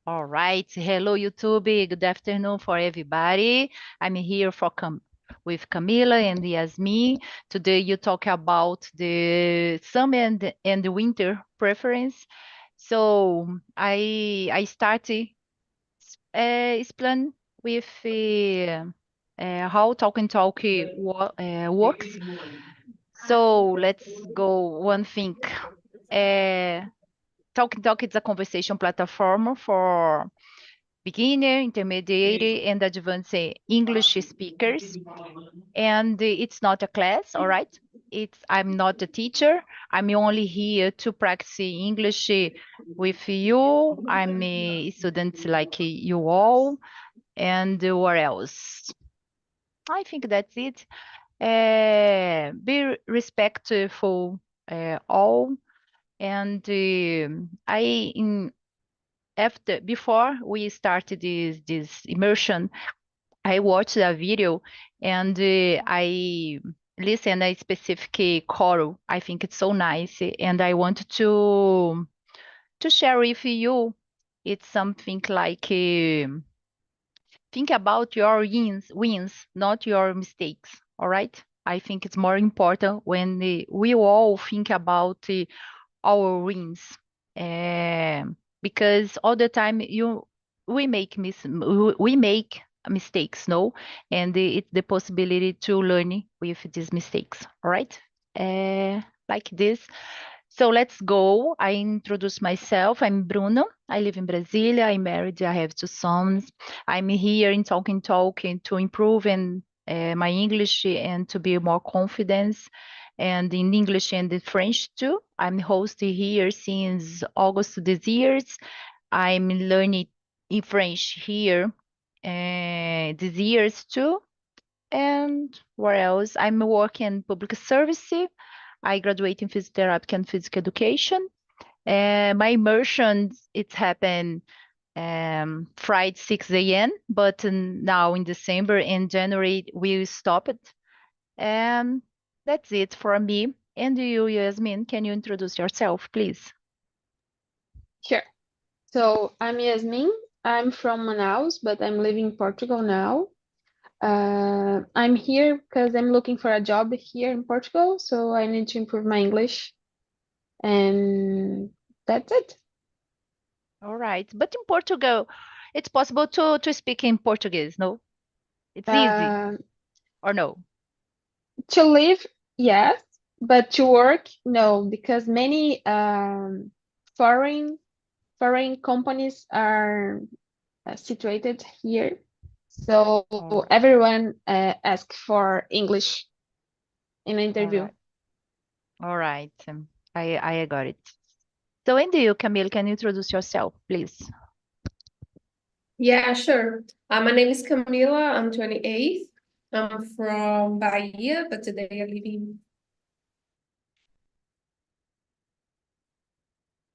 All right. Hello, YouTube. Good afternoon for everybody. I'm here with Camila and Yasmin. Today you talk about the summer and the winter preference. So I started explain with how Talk and Talk works. So let's go one thing. Uh, Talk and Talk is a conversation platform for beginner, intermediate, and advanced English speakers. And it's not a class, all right? I'm not a teacher. I'm only here to practice English with you. I'm a student like you all. And what else? I think that's it. Be respectful all. And I in after before we started this immersion, I watched a video and I listened a specific choral. I think it's so nice, and I want to share with you. It's something like think about your wins, not your mistakes. All right. I think it's more important when we all think about our wins, because all the time we make mistakes, no, and it's the possibility to learn with these mistakes. All right, like this. So let's go. I introduce myself. I'm Bruno. I live in Brasilia. I'm married. I have two sons. I'm here in talking to improve and my English and to be more confident and in English and in French too. I'm hosting here since August this year. I'm learning in French here these years too. And where else? I'm working in public service. I graduate in physiotherapy and physical education. My immersion, it happened Friday 6 a.m., but now in December and January we stop it. And that's it for me. And you, Yasmin, can you introduce yourself, please? Sure. So I'm Yasmin. I'm from Manaus, but I'm living in Portugal now. I'm here because I'm looking for a job here in Portugal, so I need to improve my English, and that's it. All right. But in Portugal, it's possible to speak in Portuguese, no? It's easy, Uh, or no? to live, yes, but to work, no, because many foreign foreign companies are situated here. So Oh, everyone asks for English in an all interview. right. All right. I got it. So, and you, Camille, can you introduce yourself, please? Yeah, sure. My name is Camila. I'm 28. I'm from Bahia, but today I live in.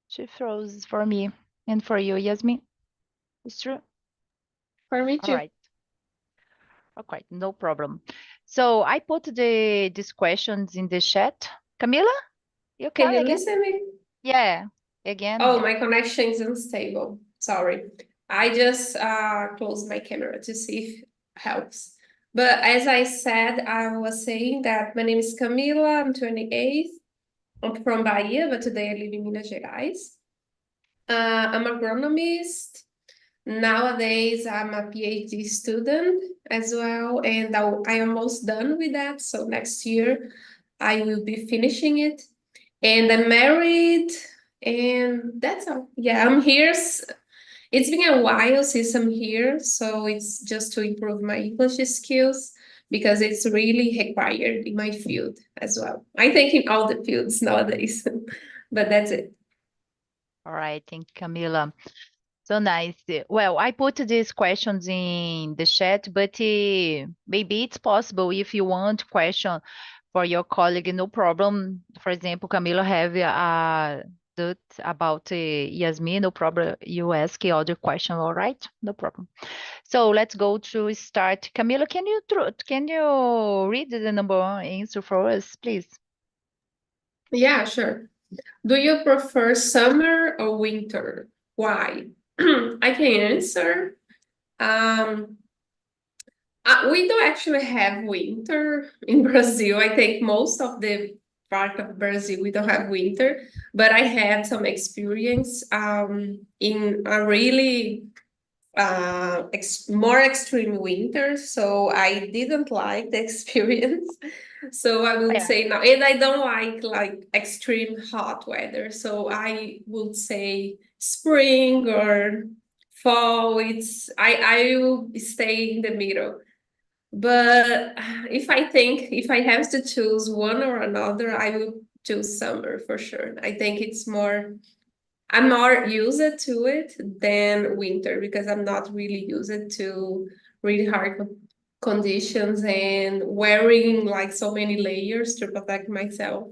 She froze for me and for you, Yasmin. It's true. For me All too. right. Okay, no problem. So I put these questions in the chat. Camila, you Can come you again? listen me? Yeah, again, Oh, yeah. my connection is unstable. Sorry. I just closed my camera to see if it helps. But as I said, I was saying that my name is Camila. I'm 28. I'm from Bahia, but today I live in Minas Gerais. I'm agronomist. Nowadays, I'm a PhD student as well, and I am almost done with that. So next year, I will be finishing it. And I'm married, and that's all. Yeah, I'm here. It's been a while since I'm here, so it's just to improve my English skills because it's really required in my field as well. I think in all the fields nowadays, but that's it. All right, thank you, Camila. So nice. Well, I put these questions in the chat, but maybe it's possible if you want question for your colleague, no problem. For example, Camila have a doubt about Yasmin, no problem. You ask other question, all right? No problem. So let's go to start. Camila, can you read the number one answer for us, please? Yeah, sure. Do you prefer summer or winter? Why? I can answer. Um, we don't actually have winter in Brazil. I think most of the part of Brazil we don't have winter, but I had some experience in a really more extreme winter, so I didn't like the experience. So I would Yeah. say no, and I don't like extreme hot weather. So I would say spring or fall. I will stay in the middle. But if I have to choose one or another, I will choose summer for sure. I think I'm more used to it than winter because I'm not really used to really hard conditions and wearing like so many layers to protect myself.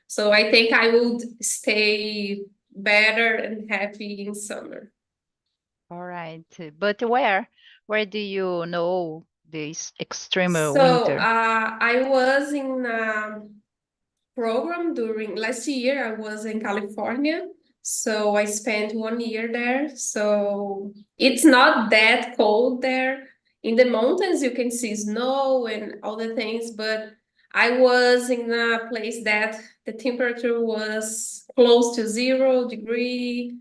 So I think I would stay better and happy in summer. All right. But where do you know this extreme So winter? I was in program during last year. I was in California, so I spent 1 year there. So it's not that cold there. In the mountains, you can see snow and all the things, but I was in a place that the temperature was close to 0 degree,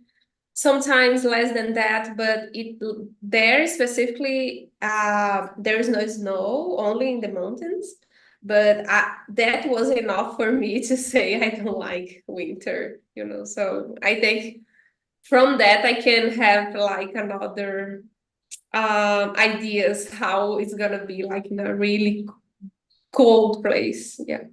sometimes less than that, but it there specifically there is no snow, only in the mountains. But that was enough for me to say I don't like winter, you know. So I think from that I can have like another ideas how it's gonna be like in a really cold place. Yeah.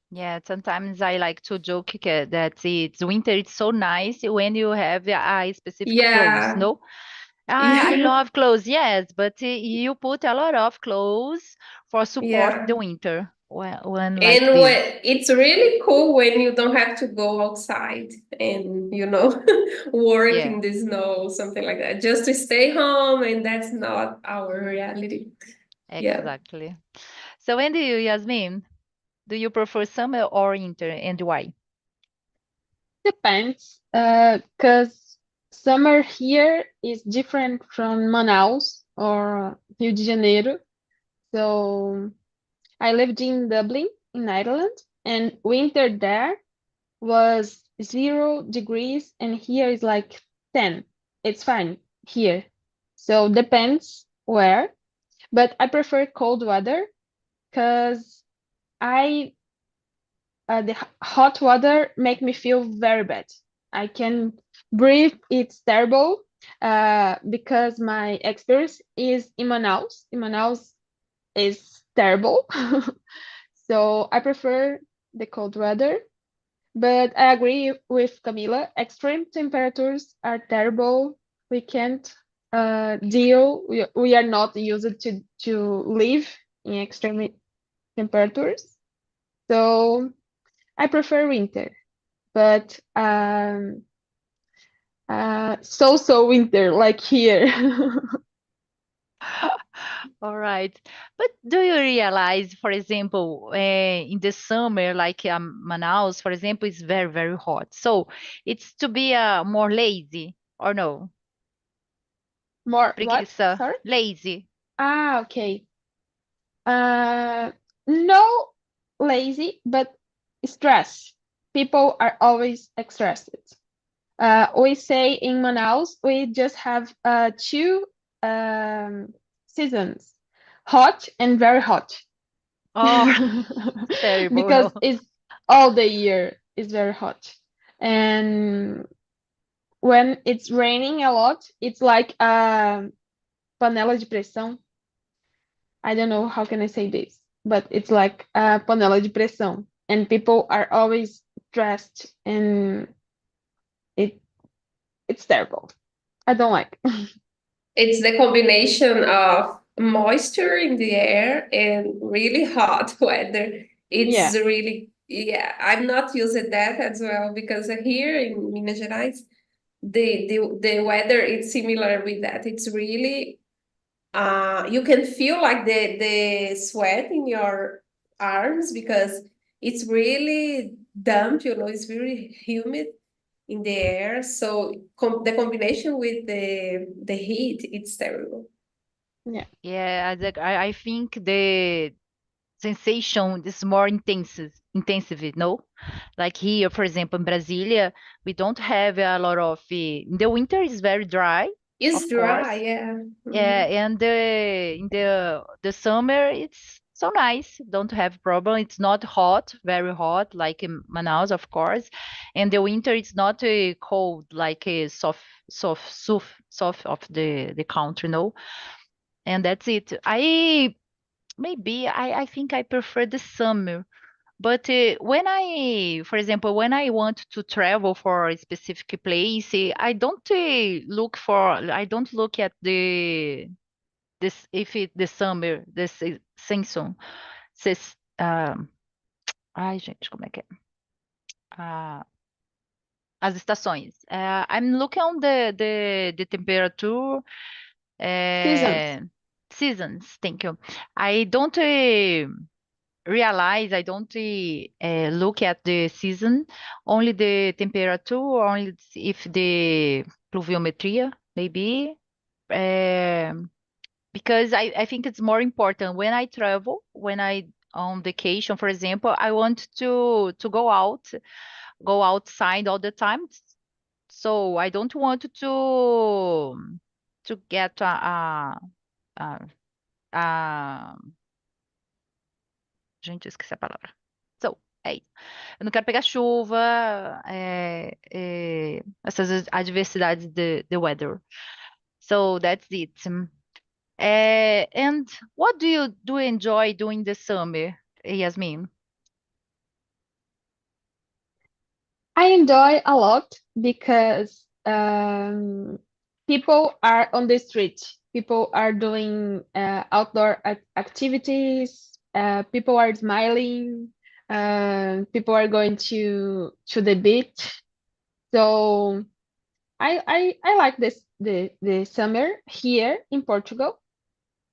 Yeah, sometimes I like to joke that it's winter. It's so nice when you have specific clothes. Yeah. No, I Yeah. love clothes, yes, but you put a lot of clothes for support Yeah. the winter when like And this. it's really cool when you don't have to go outside and, work Yeah, in the snow, something like that. Just to stay home, and that's not our reality. Yeah. exactly. So, and you, Yasmin, do you prefer summer or winter, and why? Depends, because summer here is different from Manaus or Rio de Janeiro. So I lived in Dublin, in Ireland, and winter there was 0 degrees, and here is like 10. It's fine here. So depends where, but I prefer cold weather because I hot weather make me feel very bad. I can breathe. It's terrible because my experience is in Manaus. In Manaus is terrible. So I prefer the cold weather. But I agree with Camila. Extreme temperatures are terrible. We can't deal. We are not used to live in extreme temperatures. So I prefer winter, but so winter like here. All right. But do you realize, for example, in the summer, like Manaus, for example, it's very, very hot. So it's to be more lazy or no? More what? Preguiça, Sorry? lazy. Ah, okay. Uh, no lazy, but stress. People are always stressed. We say in Manaus, we just have two um, seasons, hot and very hot. Oh, terrible. Because No. it's all the year is very hot. And when it's raining a lot, it's like panela de pressão. I don't know how can I say this, but it's like panela de pressão, and people are always stressed, and it it's terrible. I don't like. It's the combination of moisture in the air and really hot weather. It's Yeah. really, yeah, I'm not using that as well because here in Minas Gerais, the weather is similar with that. It's really you can feel like the sweat in your arms because it's really damp, it's really humid. in the air. So the combination with the heat, it's terrible. Yeah, I think the sensation is more intensive, no? Like here, for example, in Brasilia, we don't have a lot of in the winter is very dry, It's of dry, course. yeah. Yeah, and in the summer it's so nice. Don't have problem. It's not hot, very hot like in Manaus, of course. And the winter it's not cold like a soft of the country, no. And that's it. I think I prefer the summer. But for example, when I want to travel for a specific place, I don't I don't look at this if it the summer, this season, says, ai, gente, como é que é? Ah, as estações. I'm looking on the temperature, Seasons. seasons. Thank you. I don't realize I don't look at the season, only the temperature, only if the pluviometria, maybe. Because I think it's more important when I travel, when I on vacation, for example, I want to go outside all the time. So I don't want to get a, a gente, eu esqueci a palavra. So, é isso. Eu não quero pegar chuva, essas adversidades the weather. So that's it. And what do you enjoy doing the summer, Yasmin? I enjoy a lot because people are on the street. People are doing outdoor activities. People are smiling. People are going to the beach. So I like the summer here in Portugal.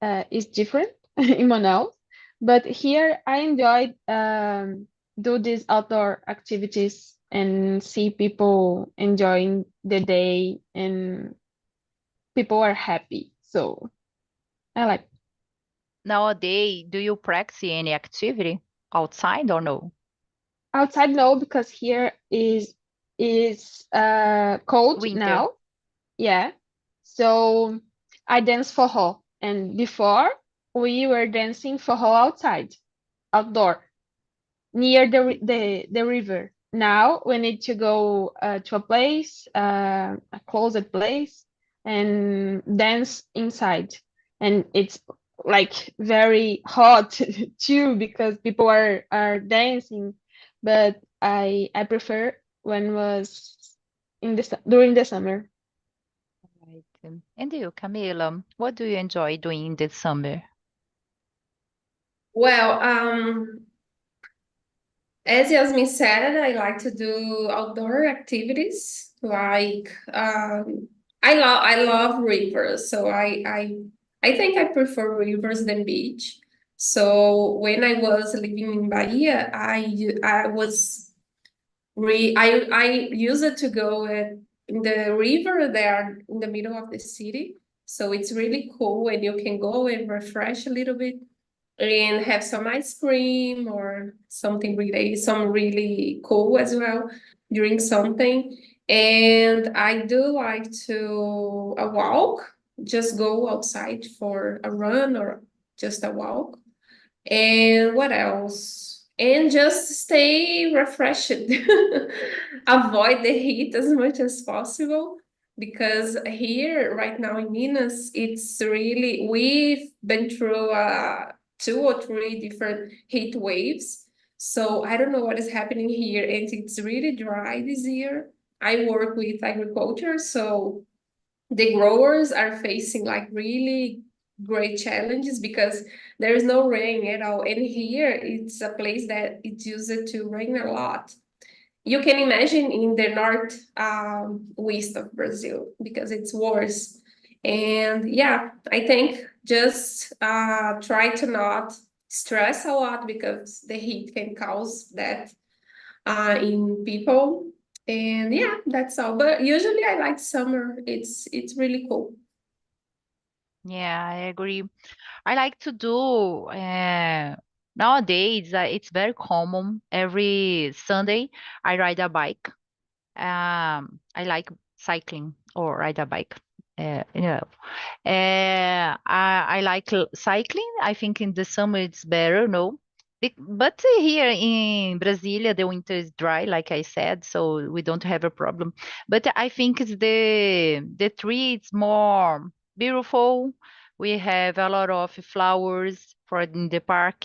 It's different in Manaus, but here I enjoyed do these outdoor activities and see people enjoying the day and people are happy. So I like Nowadays, do you practice any activity outside or no? outside no because here is cold Winter. now. Yeah. So I dance forró and before we were dancing forró outside, outdoor. Near the river. Now we need to go to a place, a closed place, and dance inside. And it's like very hot too because people are dancing. But I prefer when was during the summer. Right. And you, Camila, what do you enjoy doing in the summer? Well, as Yasmin said, I like to do outdoor activities. Like I love rivers, so I think I prefer rivers than beach. So when I was living in Bahia, I was I used to go in the river there in the middle of the city. So it's really cool, and you can go and refresh a little bit and have some ice cream or some really cool as well, drink something. And I do like to a walk, just go outside for a run or just a walk. And what else? And just stay refreshed. Avoid the heat as much as possible. Because here, right now in Minas, it's really, we've been through 2 or 3 different heat waves. So I don't know what is happening here. And it's really dry this year. I work with agriculture, so the growers are facing like really great challenges because there is no rain at all. And here it's a place that it's used to rain a lot. You can imagine in the north west of Brazil because it's worse. And yeah, I think just try to not stress a lot because the heat can cause that in people. And yeah, that's all. But usually I like summer. It's really cool. Yeah, I agree. I like to do nowadays, it's very common. Every Sunday, I ride a bike. I like cycling or ride a bike. You know, I like cycling. I think in the summer it's better, no? But here in Brasilia, the winter is dry, like I said, so we don't have a problem. But I think it's the tree is more beautiful. We have a lot of flowers for in the park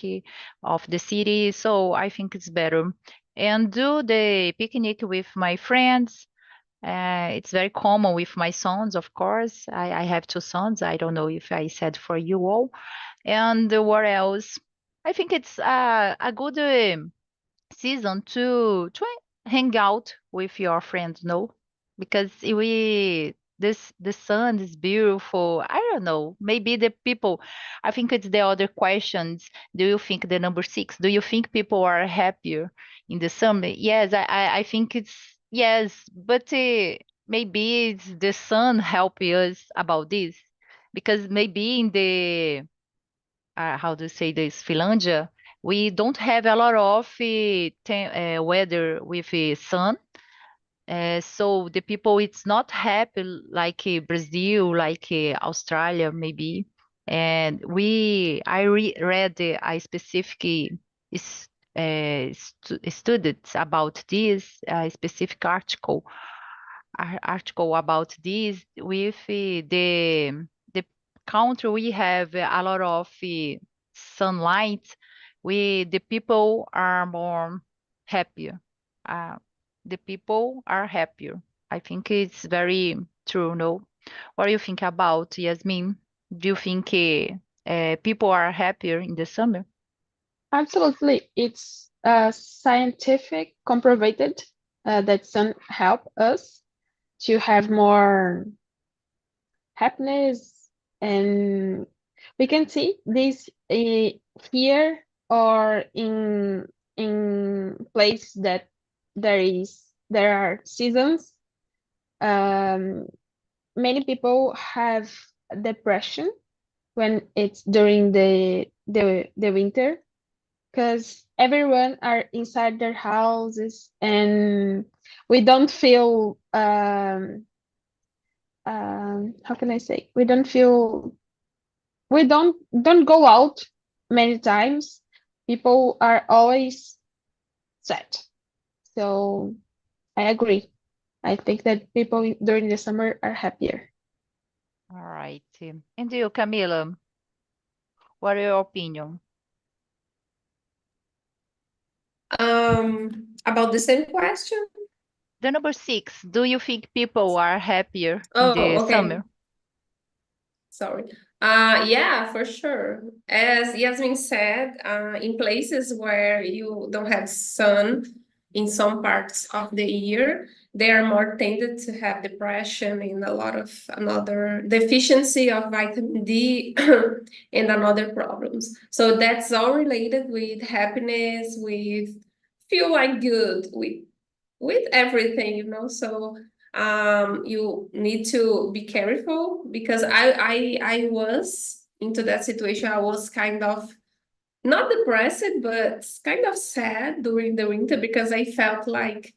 of the city, so I think it's better. And do the picnic with my friends. It's very common with my sons, of course. I have two sons. I don't know if I said for you all. And what else? I think it's a good season to hang out with your friends, no? Because we this the sun is beautiful. I don't know. Maybe the people. I think it's the other questions. Do you think the number six? Do you think people are happier in the summer? Yes, I think it's yes, but maybe it's the sun help us about this because maybe in the how do you say this, Finlandia, we don't have a lot of weather with sun. So the people, it's not happy like Brazil, like Australia, maybe. And read a specific students about this specific article about this with the country we have a lot of sunlight. We the people are more happier. Uh, the people are happier. I think it's very true. No, what do you think about Yasmin? Do you think people are happier in the summer? Absolutely. It's scientific comprovated that sun help us to have more happiness, and we can see this here or in place that there are seasons. Um, Many people have depression when it's during the winter because everyone are inside their houses and we don't feel how can I say, we don't feel, we don't go out many times. People are always sad. So I agree. I think that people during the summer are happier. All right. And you, Camila, what are your opinion? About the same question. The number six, do you think people are happier in the Oh, okay. summer? Sorry. Yeah, for sure. As Yasmin said, in places where you don't have sun in some parts of the year, they are more tended to have depression and a lot of another deficiency of vitamin D and another problems. So that's all related with happiness, with feel like good, with everything, you know. So you need to be careful because I was into that situation. I was kind of not depressed, but kind of sad during the winter because I felt like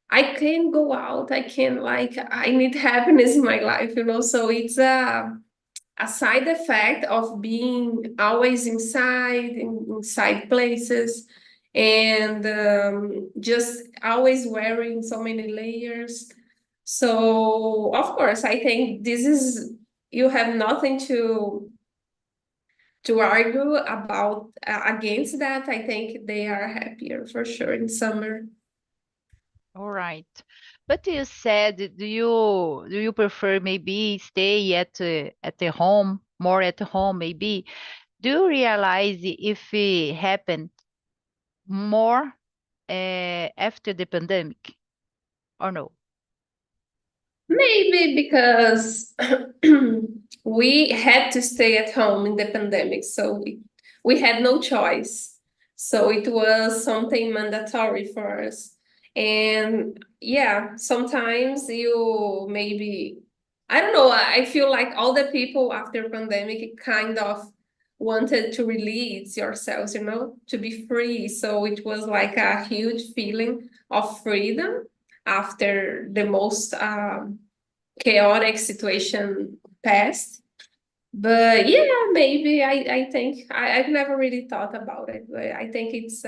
I can't go out. I can't, like, I need happiness in my life, you know. So it's a side effect of being always inside places, and just always wearing so many layers. So of course I think this is, you have nothing to argue about against that. I think they are happier for sure in summer. All right. But you said, do you prefer maybe stay at the home, more at home maybe? Do you realize if it happened more after the pandemic or no? Maybe because we had to stay at home in the pandemic, so we had no choice. So it was something mandatory for us. And yeah, sometimes you maybe, I don't know, I feel like all the people after pandemic kind of wanted to release yourselves, to be free. So it was like a huge feeling of freedom after the most chaotic situation passed. But yeah, maybe I think I've never really thought about it, but I think it's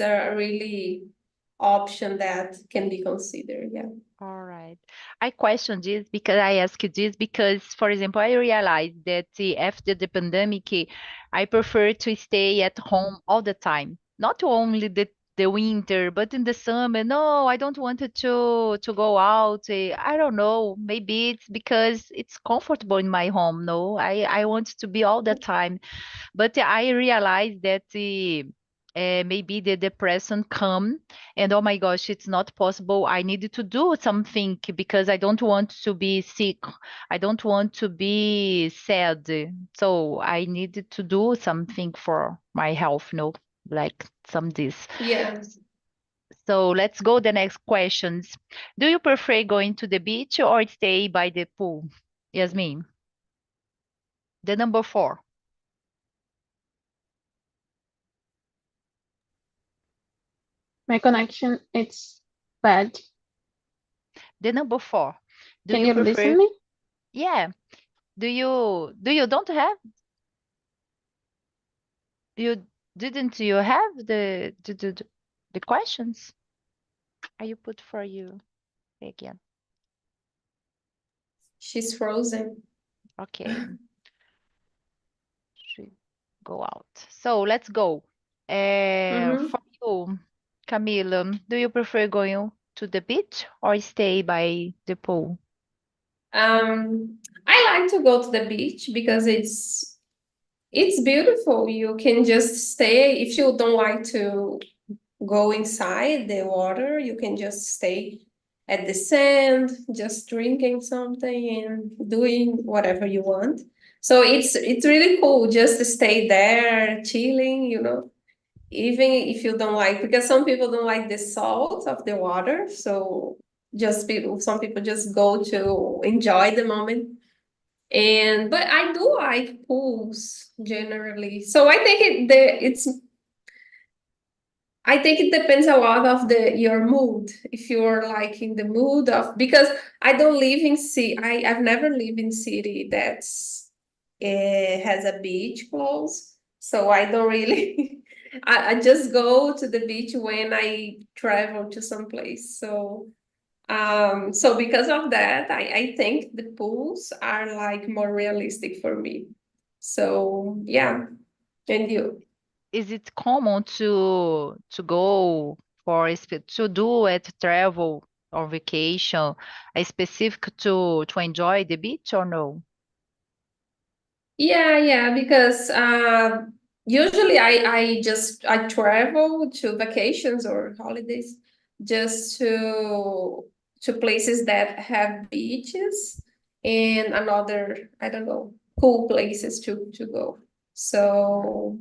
a really option that can be considered. Yeah. All right. I question this because I ask you this because, for example, I realized that after the pandemic, I prefer to stay at home all the time. Not only the winter, but in the summer. No, I don't want it to go out. I don't know. Maybe it's because it's comfortable in my home. No, I want to be all the time. But I realized that maybe the depression come and oh my gosh, it's not possible. I need to do something because I don't want to be sick. I don't want to be sad. So I need to do something for my health, no, like some this. Yeah. So let's go the next questions. Do you prefer going to the beach or stay by the pool? Yasmin, the number 4. My connection it's bad. The number 4. Do Can you you listen prefer? me? Yeah. Do you don't have you didn't you have the questions? I put for you again. She's frozen. Okay, should go out. So let's go. Mm-hmm. For you, Camila, do you prefer going to the beach or stay by the pool? I like to go to the beach because it's beautiful. You can just stay if you don't like to go inside the water, you can just stay at the sand, just drinking something and doing whatever you want. So it's really cool just to stay there chilling, even if you don't like, because some people don't like the salt of the water. So some people just go to enjoy the moment. But I do like pools generally. So I think it depends a lot of the your mood. If you're like in the mood of, because I don't live in city. I've never lived in city that's has a beach close. So I don't really I just go to the beach when I travel to some place. So because of that, I think the pools are like more realistic for me. So yeah. And you? Is it common to go for to do at travel or vacation a specific to enjoy the beach or no? Yeah, because usually I travel to vacations or holidays just to places that have beaches and another, I don't know, cool places to go. So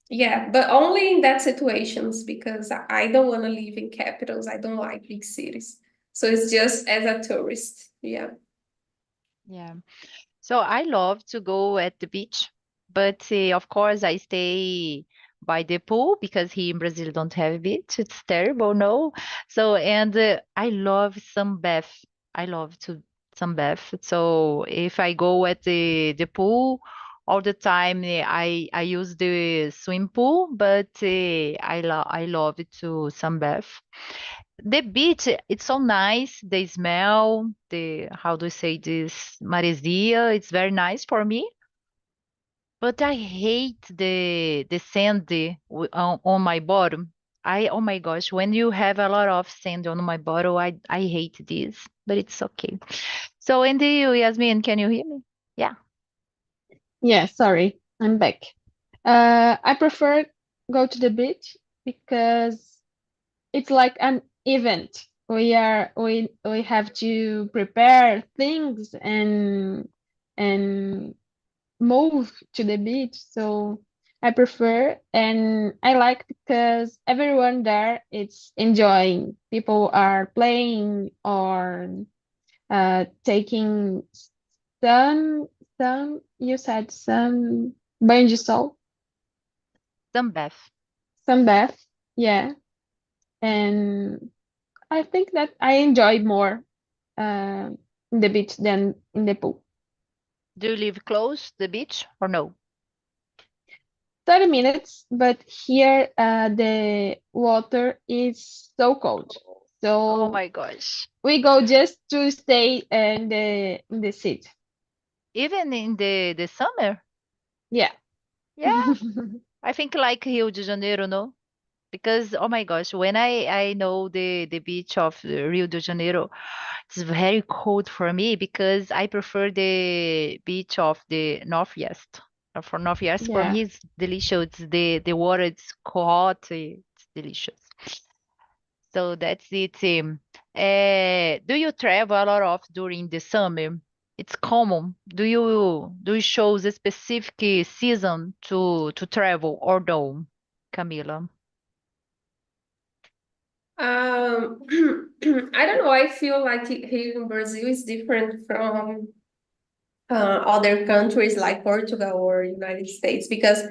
yeah, but only in that situations because I don't want to live in capitals. I don't like big cities. So it's just as a tourist. Yeah. Yeah. So I love to go at the beach, but of course I stay by the pool because here in Brazil don't have beach. It's terrible, no? So and I love some bath. I love to some bath. So if I go at the pool all the time, I use the swim pool, but I love it to some bath. The beach, it's so nice. The smell, the how do you say this, maresia, it's very nice for me. But I hate the sand on my bottom. Oh my gosh, when you have a lot of sand on my bottom, I hate this, but it's okay. So, and you, Yasmin, can you hear me? Yeah. Yeah, sorry, I'm back. I prefer go to the beach because it's like an event. We have to prepare things and move to the beach. So I prefer, and I like because everyone there is enjoying. People are playing or taking some you said some banho de sol, Some bath. some bath, yeah. And I think that I enjoy more uh, in the beach than in the pool. Do you live close to the beach or no? 30 minutes, but here the water is so cold. Oh So my gosh. we go just to stay in the seat. Even in the summer? Yeah. Yeah, I think like Rio de Janeiro, no? Because oh my gosh, when I know the beach of Rio de Janeiro, it's very cold for me because I prefer the beach of the Northwest. For Northwest, for Yeah. me, it's delicious. It's the water it's hot, it's delicious. So that's it. Do you travel a lot of during the summer? It's common. Do you choose a specific season to travel or no, Camila? I don't know. I feel like here in Brazil is different from other countries like Portugal or United States because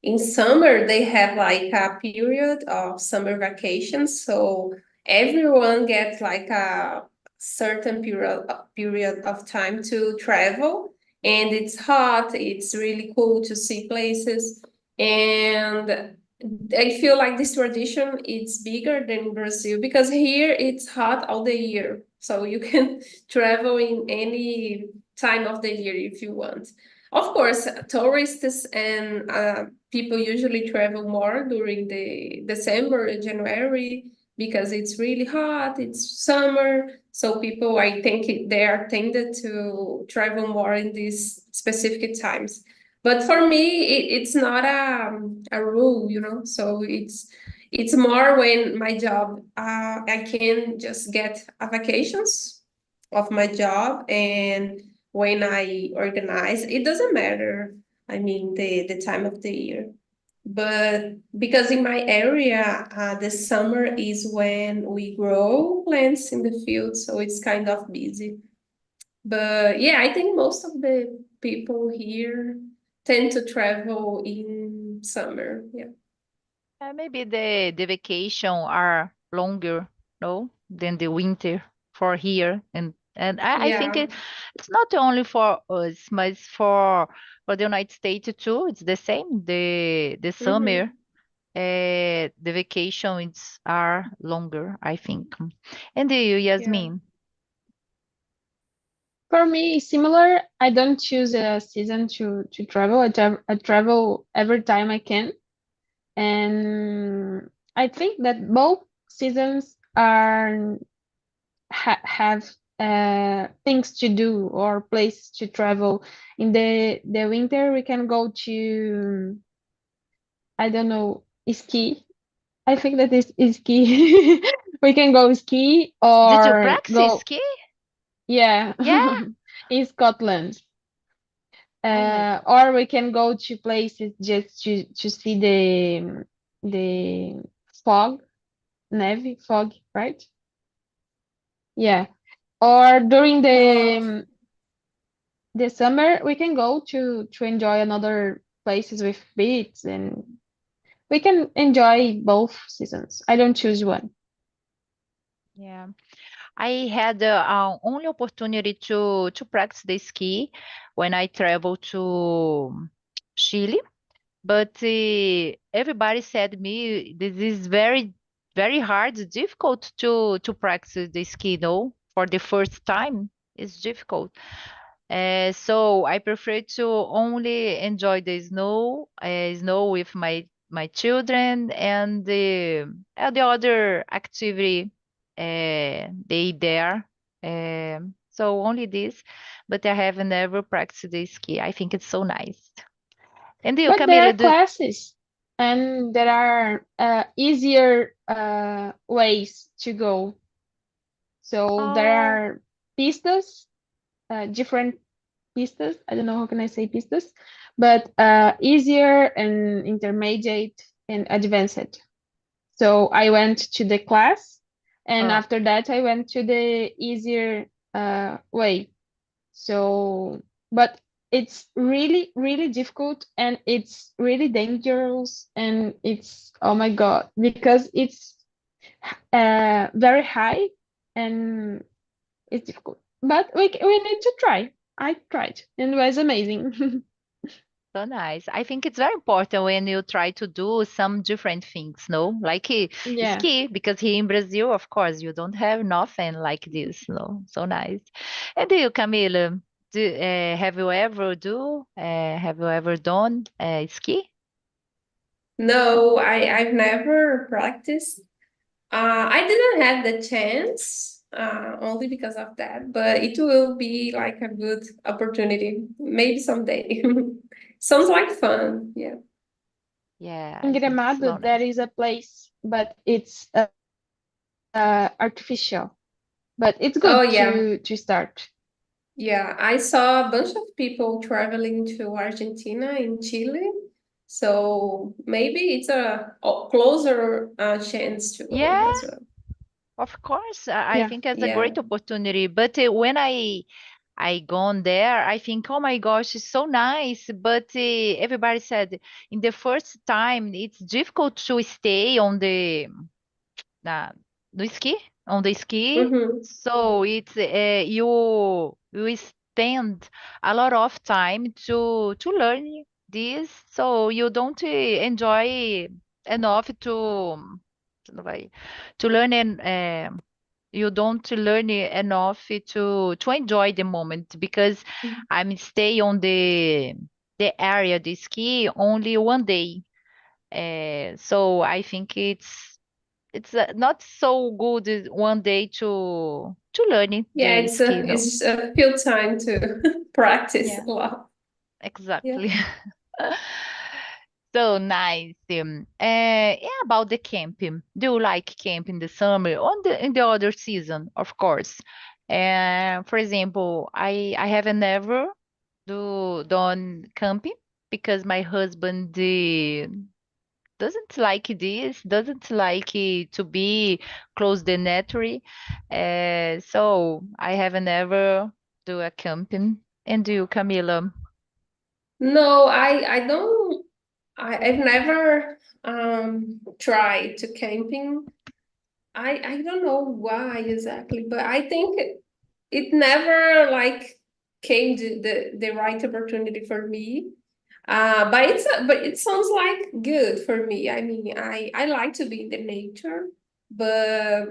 in summer they have like a period of summer vacations, so everyone gets like a certain period of time to travel, and it's hot, it's really cool to see places, and I feel like this tradition is bigger than Brazil because here it's hot all the year, so you can travel in any time of the year if you want. Of course, tourists and people usually travel more during the December, January because it's really hot, it's summer. So people, I think they are tended to travel more in these specific times. But for me, it's not a rule, you know. So it's more when my job, I can just get a vacations of my job, and when I organize, it doesn't matter. I mean, the time of the year. But because in my area, the summer is when we grow plants in the field, so it's kind of busy. But yeah, I think most of the people here tend to travel in summer. Yeah. Maybe the vacation are longer, no, than the winter for here, and I think Yeah. it's not only for us, but it's for the United States too. It's the same. The summer, Mm-hmm. the vacations are longer, I think. And you, Yeah. Yasmin? For me, similar. I don't choose a season to travel. I travel every time I can, and I think that both seasons are have things to do or places to travel. In the winter, we can go to I don't know ski. I think that is ski. We can go ski Did you or practice go ski? yeah Yeah. in Scotland. Oh my God. Or we can go to places just to see the fog, navy fog, right? Yeah. Or during Uh, the summer, we can go to enjoy another places with beach, and we can enjoy both seasons. I don't choose one. Yeah. I had the only opportunity to practice the ski when I traveled to Chile, but everybody said me this is very hard, difficult to practice the ski. No, for the first time, it's difficult. So I prefer to only enjoy the snow with my children and the other activity they there. So only this, but I have never practiced the ski. I think it's so nice. And you, But there are Camila, do classes, and there are easier ways to go. So there oh are pistas, different pistas. I don't know how can I say pistas, but easier and intermediate and advanced. So I went to the class, and Oh, after that I went to the easier way. So, but it's really, really difficult and it's really dangerous and it's, oh my God, because it's very high and it's difficult. But we need to try. I tried and it was amazing. so nice. I think it's very important when you try to do some different things, no? Like Yeah. ski, because here in Brazil, of course, you don't have nothing like this, no? So nice. And you, Camila, have you ever done ski? No, I've never practiced. I didn't have the chance, only because of that, but it will be like a good opportunity, maybe someday. Sounds like fun. Yeah. Yeah, In I think it's so Gramado, there nice. is a place, but it's artificial. But it's Oh, good yeah. to start. Yeah. I saw a bunch of people traveling to Argentina and Chile. So maybe it's a closer chance to go Yeah, as well. of course. I Yeah. think it's a Yeah. great opportunity. But when I gone there, I think, oh my gosh, it's so nice. But everybody said in the first time it's difficult to stay on uh, the ski on the ski. Mm-hmm. So it's you spend a lot of time to learn this. So you don't enjoy enough to learn and you don't learn enough to enjoy the moment because I'm stay on the area the ski only one day. So I think it's not so good one day to learn Yeah, the it's ski, a no? it's a few time to practice Yeah. a lot. Yeah. Exactly. So nice. Yeah, about the camping. Do you like camp in the summer or in the other season? Of course. For example, I haven't ever done camping because my husband doesn't like this, doesn't like to be close the nature. So I haven't ever do a camping. And you, Camila? No, I don't. I've never tried to camping. I don't know why exactly, but I think it never like came to the right opportunity for me. But it sounds like good for me. I mean, I like to be in the nature, but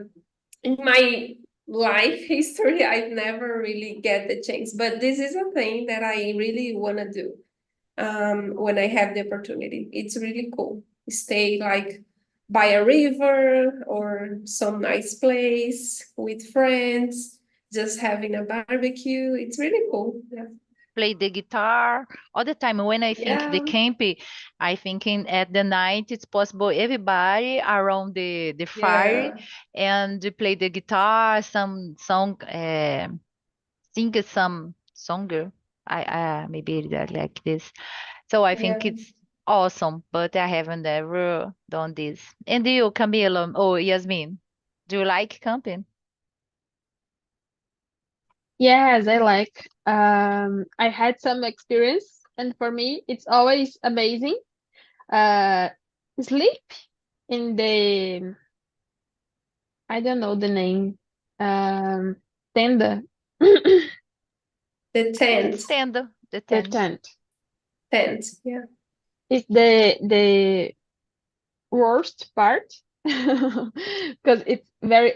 in my life history, I've never really get the chance. But this is a thing that I really want to do when I have the opportunity. It's really cool. Stay like by a river or some nice place with friends, just having a barbecue. It's really cool. Yeah. Play the guitar all the time. When I think the Yeah. camping, I thinking at the night it's possible everybody around the fire Yeah. and they play the guitar, some song, sing some songer. I maybe that like this. So I think Yeah. it's awesome, but I haven't ever done this. And you, Camila, oh Yasmin, do you like camping? Yes, I like. I had some experience, and for me, it's always amazing. Uh, Sleep in the, I don't know the name, tenda, The Yes, tent. the the tent. tent. Tent. Yeah. It's the worst part because it's very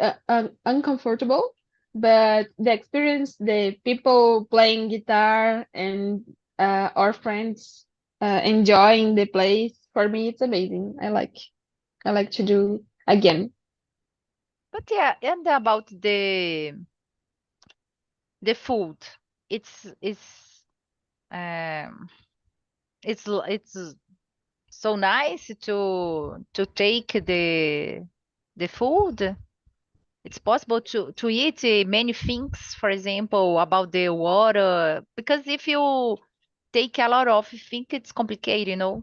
uncomfortable. But the experience, the people playing guitar and our friends enjoying the place, for me, it's amazing. I like to do again. But yeah, and about the food, it's um it's so nice to take the food. It's possible to eat many things, for example, about the water, because if you take a lot of, I think it's complicated, you know?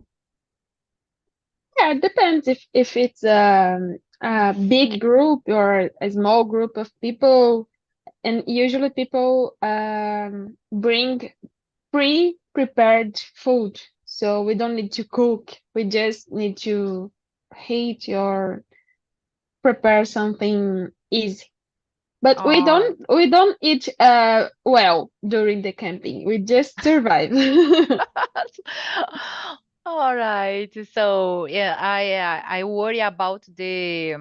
Yeah, it depends if it's a big group or a small group of people, and usually people bring pre-prepared food, so we don't need to cook. We just need to heat or prepare something easy. But Oh. we don't eat well during the camping. We just survive. All right. So yeah, I worry about the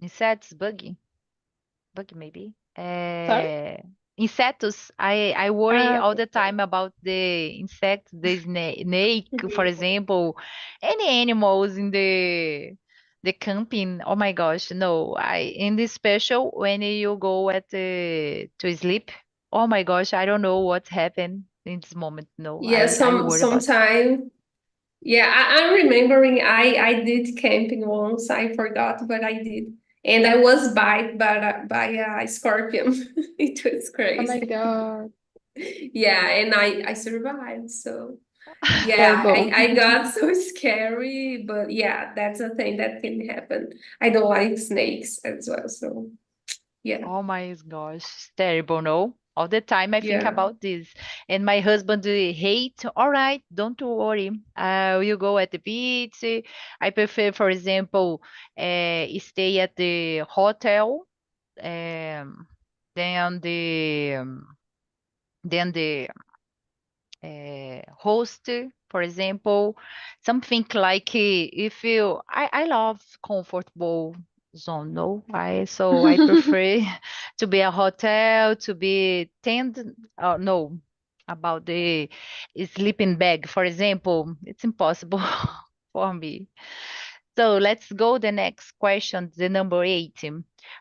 insects, bug maybe. Sorry? Insetos. I worry all Okay. the time about the insect, the snake, for example, any animals in the camping. Oh my gosh, no. I in this special when you go at the to sleep. Oh my gosh, I don't know what happened in this moment. No, Yeah, I worry about. sometime. Yeah, I'm remembering I did camping once. I forgot, but I did. And I was bite by a scorpion. It was Oh my crazy. God. Yeah, and I survived. So yeah, Terrible. I got so scary, but yeah, that's a thing that can happen. I don't like snakes as well, so yeah. Oh my gosh, it's terrible, no? All the time I think Yeah. about this. And my husband hate, all right, don't worry. We'll go at the beach. I prefer, for example, stay at the hotel, um, than the host, for example, something like if you, I love comfortable zone, no, I prefer to be a hotel, to be tend, no, about the sleeping bag, for example, it's impossible for me. So let's go the next question, the number 8.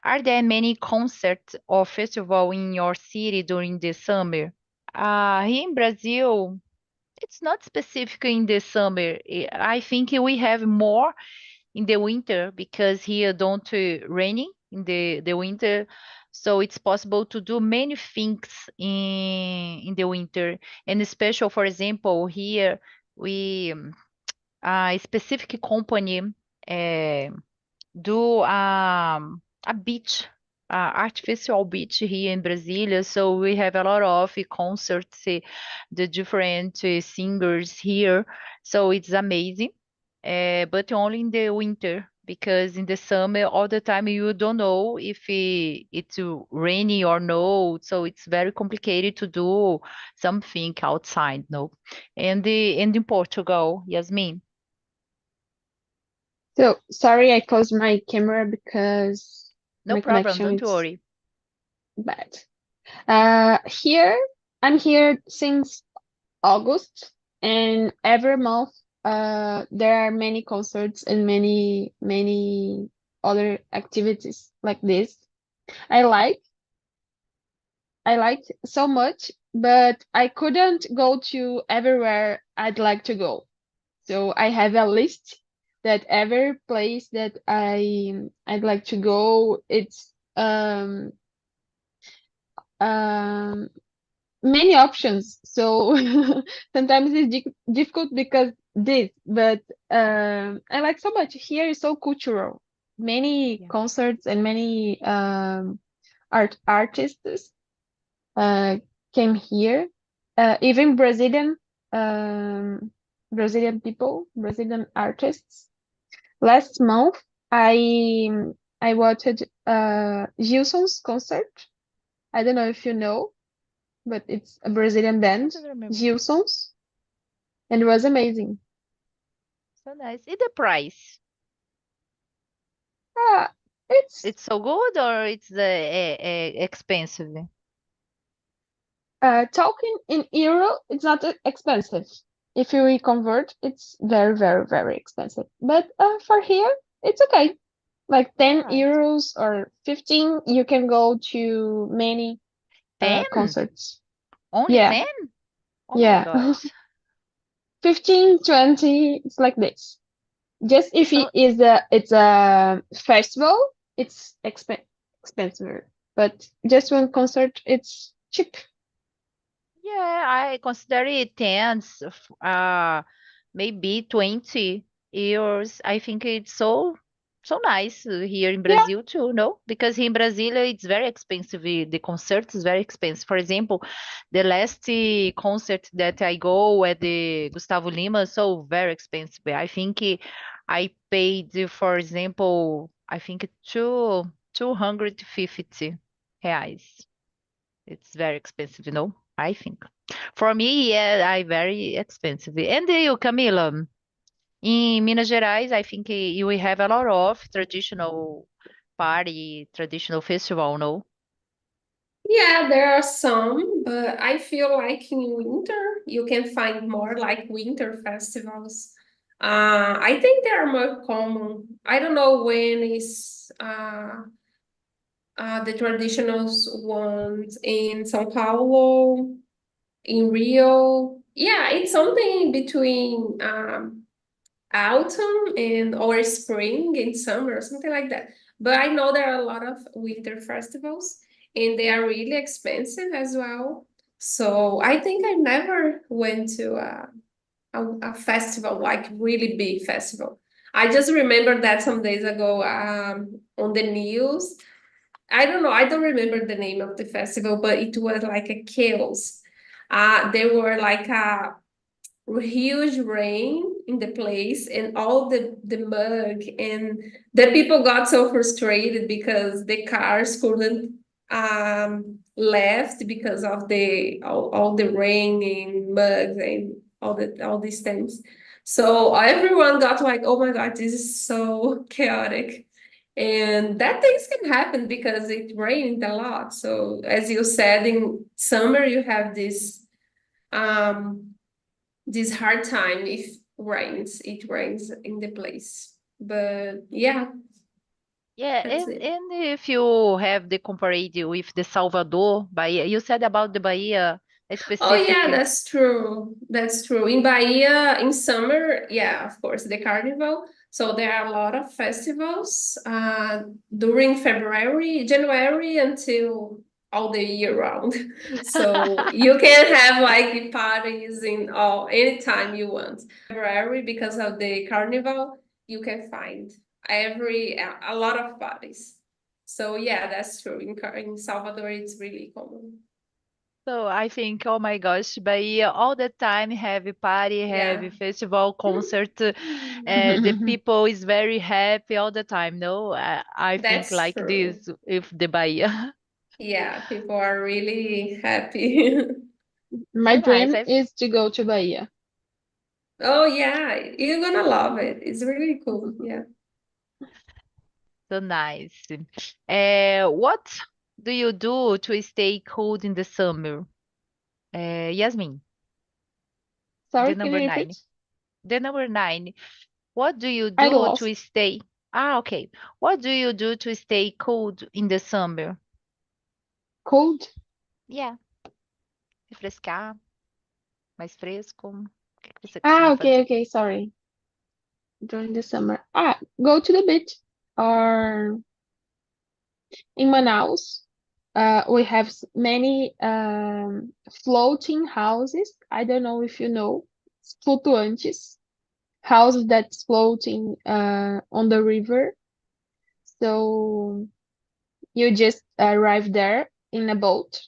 Are there many concerts or festival in your city during the summer? Here in Brazil, it's not specific in the summer. I think we have more in the winter because here don't raining in the winter. So it's possible to do many things in the winter. And especially, for example, here we a specific company uh, do a beach, artificial beach here in Brasilia. So we have a lot of concerts, the different singers here. So it's amazing, but only in the winter because in the summer all the time you don't know if it's rainy or no. So it's very complicated to do something outside, no. And in Portugal, Yasmin, So sorry, I closed my camera because no my problem, connection don't is worry. bad. Here I'm here since August, and every month there are many concerts and many other activities like this. I like I liked so much, but I couldn't go to everywhere I'd like to go. So I have a list that every place that I'd like to go, it's um many options. So sometimes it's difficult because this, but I like so much. Here is so cultural. Many Yeah. concerts and many artists uh, came here. Even um, Brazilian artists. Last month, I I watched Gilson's concert. I don't know if you know, but it's a Brazilian I band, don't remember. Gilson's, and it was amazing. So nice. Is the price? Uh, it's It's so good or it's expensive? talking in euro, it's not expensive. If you convert, it's very expensive. But for here, it's okay. Like All 10 right. euros or 15, you can go to many 10? concerts. Only Yeah, 10? Oh my yeah. gosh. 15, 20, it's like this. Just if So it's a festival, it's expensive. But just one concert, it's cheap. Yeah, I consider it tens, maybe 20 euros. I think it's so nice here in Yeah, Brazil too, no? Because here in Brazil it's very expensive. The concert is very expensive. For example, the last concert that I go at the Gustavo Lima, so very expensive. I think I paid, for example, I think 250 reais. It's very expensive, I think. For me, yeah, I very expensive. And you, Camila, in Minas Gerais, I think you will have a lot of traditional party, traditional festival, no? Yeah, there are some, but I feel like in winter you can find more like winter festivals. I think they are more common. I don't know when is the traditional ones in São Paulo, in Rio. Yeah, it's something between autumn and or spring and summer, something like that. But I know there are a lot of winter festivals and they are really expensive as well. So I think I never went to a festival, like really big festival. I just remember that some days ago on the news. I don't know, I don't remember the name of the festival, but it was like a chaos. There were like a huge rain in the place and all the mud, and the people got so frustrated because the cars couldn't left because of all the rain and mud and all these things. So everyone got like, oh my god, this is so chaotic. And that things can happen because it rained a lot. So as you said, in summer you have um this hard time if it rains in the place. But yeah, Yeah, that's and, it. and if you have the comparative with the Salvador, Bahia, you said about the Bahia Oh yeah, specific. that's true. That's true. In Bahia, in summer, yeah, of course, the carnival. So there are a lot of festivals during February, January until all the year round. So you can have like parties in all anytime you want. February, because of the carnival, you can find a lot of parties. So yeah, that's true. In Salvador, it's really common. So I think, oh my gosh, Bahia all the time have a party, have a Yeah. festival, concert. The people is very happy all the time. No, I think That's like true. this with the Bahia. Yeah, people are really happy. My So nice. dream is to go to Bahia. Oh yeah, you're gonna love it. It's really cool. Yeah. So nice. What do you do to stay cold in the summer? Yasmin, the Sorry, can you number repeat? nine. The number nine. What do you I do lost. to stay? Okay. What do you do to stay cold in the summer? Cold? Yeah, refrescar, mais fresco. O que você costuma Ah, okay, fazer? okay, sorry. During the summer. Go to the beach. Or in Manaus, we have many floating houses. I don't know if you know, flutuantes, houses that's floating on the river. So you just arrive there in a boat,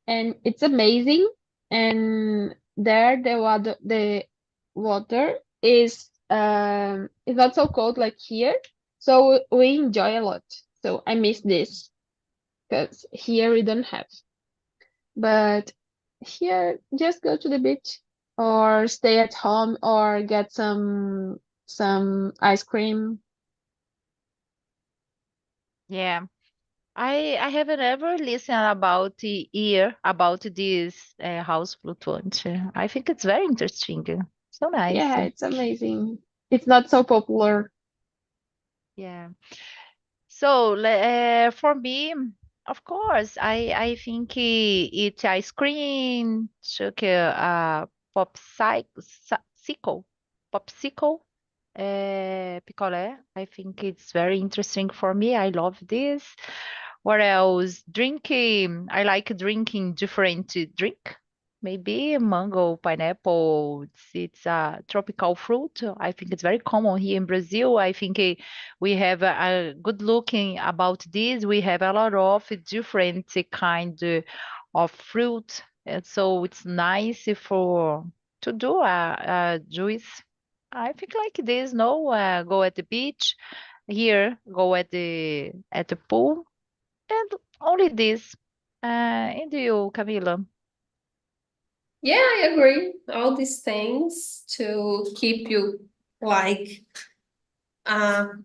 and it's amazing. And there, the water is not so cold like here, so we enjoy a lot. So I miss this because here we don't have. But here, just go to the beach or stay at home or get some ice cream. Yeah. I haven't ever listened about about this house flutuante. I think it's very interesting. So nice. Yeah, it's amazing. It's not so popular. Yeah. So for me, of course, I think eat ice cream, took popsicle, popsicle, picolé. I think it's very interesting for me. I love this. What else? Drinking. I like drinking different drink. Maybe mango, pineapple. It's a tropical fruit. I think it's very common here in Brazil. I think we have a good looking about this. We have a lot of different kind of fruit, and so it's nice for to do a juice. I think like this. No, go at the beach. Here, go at the pool and only this. And you, Camila? Yeah, I agree. All these things to keep you like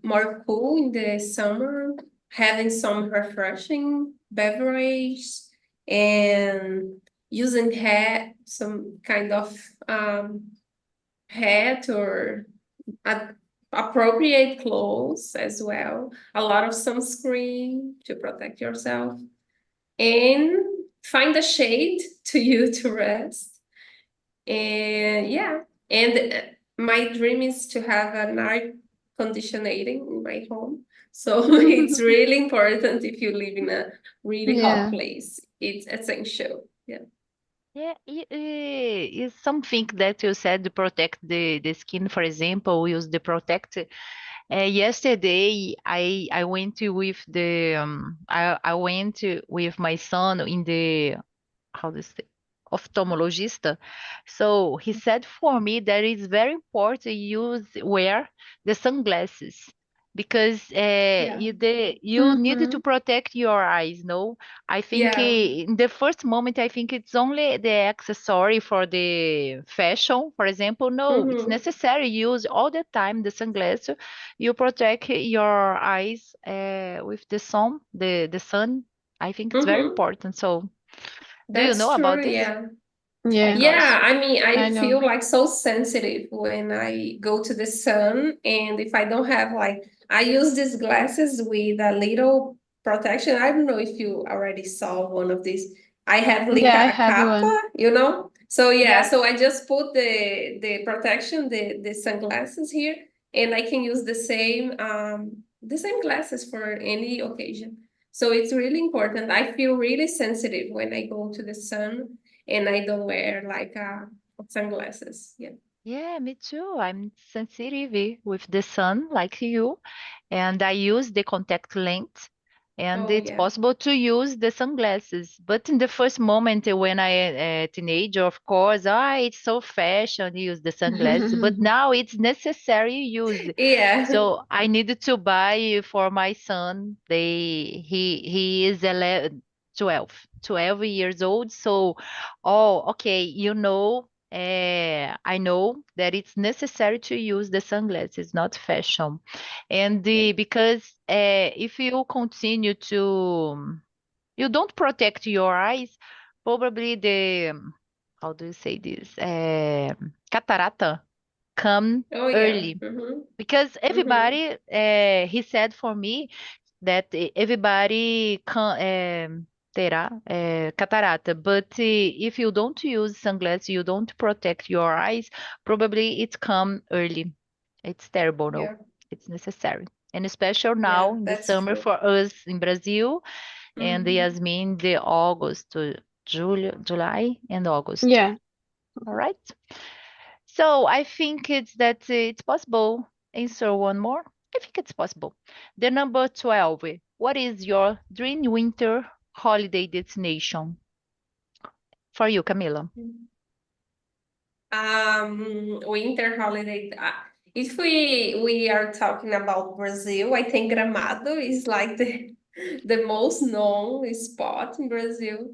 more cool in the summer, having some refreshing beverage and using hat, some kind of hat or a- appropriate clothes as well. A lot of sunscreen to protect yourself and find a shade to you to rest. And yeah, and my dream is to have an air conditioning in my home. So it's really important if you live in a really hot Yeah. place. It's essential. Yeah. Yeah, is something that you said to protect the skin, for example, we use the protect. Yesterday, I went with I went with my son in the how to say ophthalmologist. So he said for me that it's very important wear the sunglasses because Yeah. you need to Mm-hmm. protect your eyes. No, I think Yeah. in the first moment I think it's only the accessory for the fashion. For example, no, it's Mm-hmm. necessary use all the time the sunglasses. You protect your eyes with the sun. I think it's very Mm-hmm. important. So. Do you know That's about true. this? Yeah. Of Yeah, course. Yeah, I mean, I I know. feel like so sensitive when I go to the sun, and if I don't have like, I use these glasses with a little protection. I don't know if you already saw one of these. I have like Yeah, I a have one. capa, you know? So yeah, Yeah. so I just put the protection, the sunglasses here, and I can use the same glasses for any occasion. So it's really important. I feel really sensitive when I go to the sun and I don't wear like sunglasses. Yeah. Yeah, me too. I'm sensitive with the sun, like you, and I use the contact lens, and Oh it's yeah. possible to use the sunglasses. But in the first moment when I a teenager, of course, it's so fashion use the sunglasses. But now it's necessary use. Yeah. So I needed to buy for my son. He is 11, 12 years old. So, oh, okay, I know that it's necessary to use the sunglasses, not fashion. And because if you continue to, you don't protect your eyes, probably how do you say this? Catarata come Oh yeah. early Mm-hmm. because Mm-hmm. everybody, he said for me that everybody terá catarata, but if you don't use sunglasses, you don't protect your eyes, probably it come early. It's terrible, no? Yeah. It's necessary. And especially Yeah, now in the that's summer true. for us in Brazil and the Mm-hmm. Yasmin, the August, July and August. Yeah. All right. So I think it's possible. Answer one more. I think it's possible. The number 12. What is your dream winter holiday destination for you, Camila? Winter holiday. If we are talking about Brazil, I think Gramado is like the most known spot in Brazil.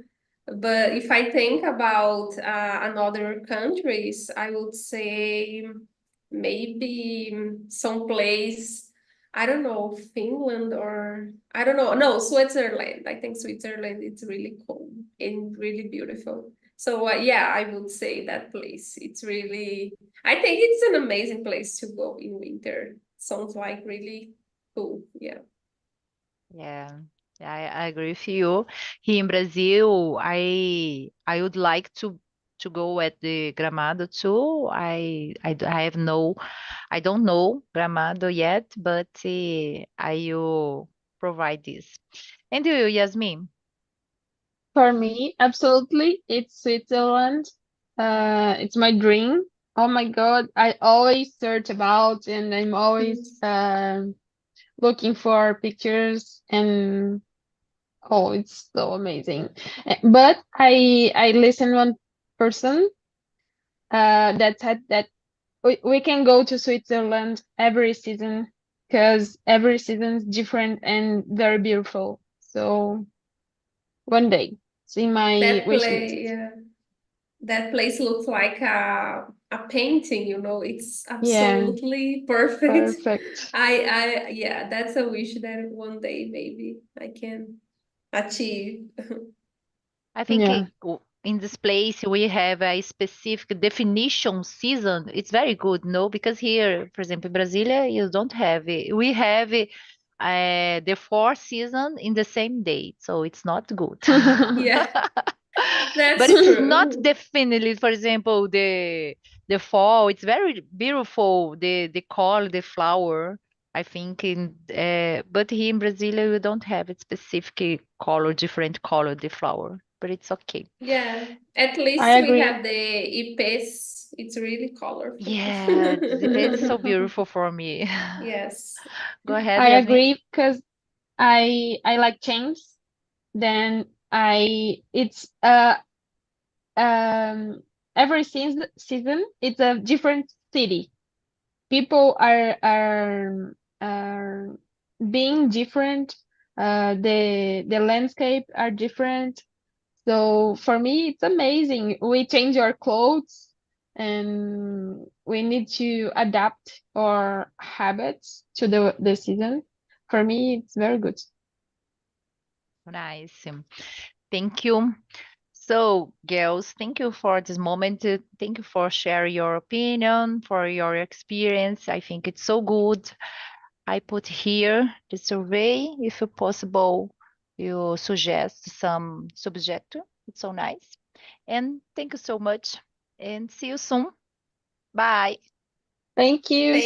But if I think about another countries, I would say maybe some place, I don't know, Finland or I don't know. No, Switzerland. I think Switzerland is really cool and really beautiful. So yeah, I would say that place. It's really, I think it's an amazing place to go in winter. Sounds like really cool. Yeah. Yeah, I agree with you. Here in Brazil, I would like to go at the Gramado too. I have no, I don't know Gramado yet, but I will provide this. And you, Yasmin? For me, absolutely, it's Switzerland. It's my dream. Oh my God, I always search about and I'm always looking for pictures and oh, it's so amazing. But I listen one person that said that we can go to Switzerland every season because every season is different and very beautiful. So one day, it's in my That wish list. play, that place looks like a painting, you know, it's Yeah, absolutely perfect. perfect. Yeah, that's a wish that one day maybe I can achieve. I think Yeah. in this place we have a specific definition season. It's very good, no? Because here, for example, in Brasilia, you don't have it. We have it, the 4 season in the same day, so it's not good. Yeah, But that's it's not true. definitely, for example, the fall. It's very beautiful. The color, the flower. I think but here in Brasilia we don't have a specific color, different color the flower. But it's okay. Yeah, at I least we agree. have the ipes. It's really colorful. Yeah, the place is so beautiful for me. Yes. Go ahead, I Yasmin. agree because I like change. Then I it's um every season it's a different city. People are being different. The landscape are different. So for me, it's amazing. We change our clothes and we need to adapt our habits to the season. For me, it's very good. Nice. Thank you. So, girls, thank you for this moment. Thank you for sharing your opinion, for your experience. I think it's so good. I put here the survey. If possible, you suggest some subject. It's so nice. And thank you so much. And see you soon. Bye. Thank you.